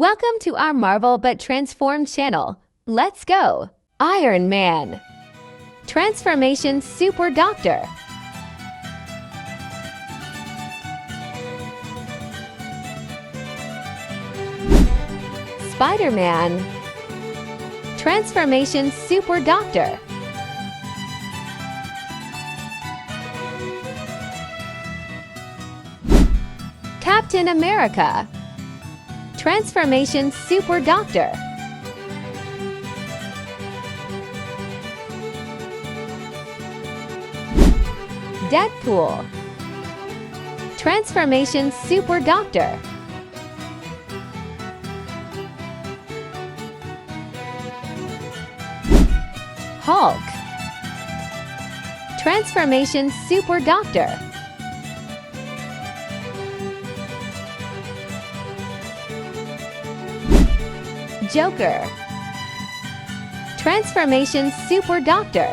Welcome to our Marvel but Transformed channel. Let's go! Iron Man. Transformation Super Doctor. Spider-Man. Transformation Super Doctor. Captain America. Transformation Super Doctor. Deadpool. Transformation Super Doctor. Hulk. Transformation Super Doctor. Joker. Transformation Super Doctor.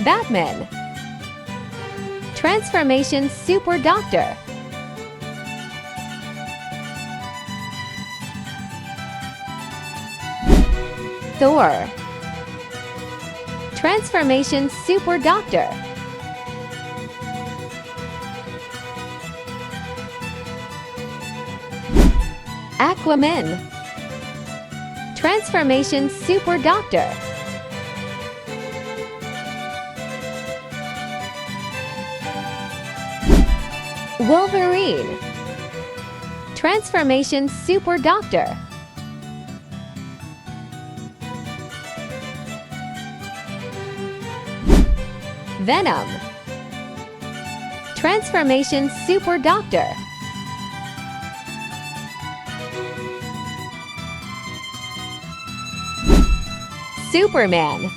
Batman. Transformation Super Doctor. Thor. Transformation Super Doctor. Aquaman. Transformation Super Doctor. Wolverine. Transformation Super Doctor. Venom. Transformation Super Doctor. Superman.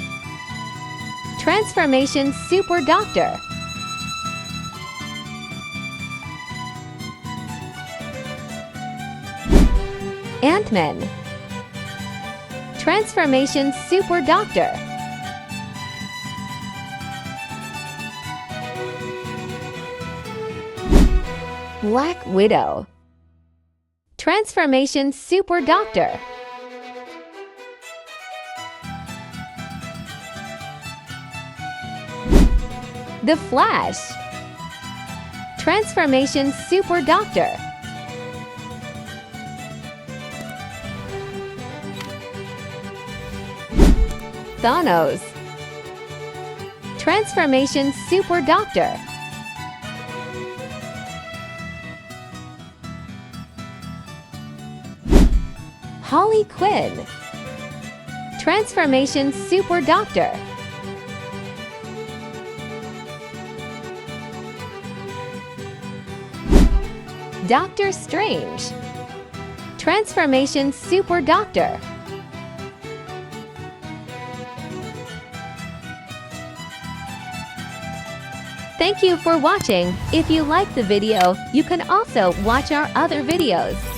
Transformation Super Doctor. Ant-Man. Transformation Super Doctor. Black Widow. Transformation Super Doctor. The Flash. Transformation Super Doctor. Thanos. Transformation Super Doctor. Harley Quinn. Transformation Super Doctor. Doctor Strange. Transformation Super Doctor. Thank you for watching. If you liked the video, you can also watch our other videos.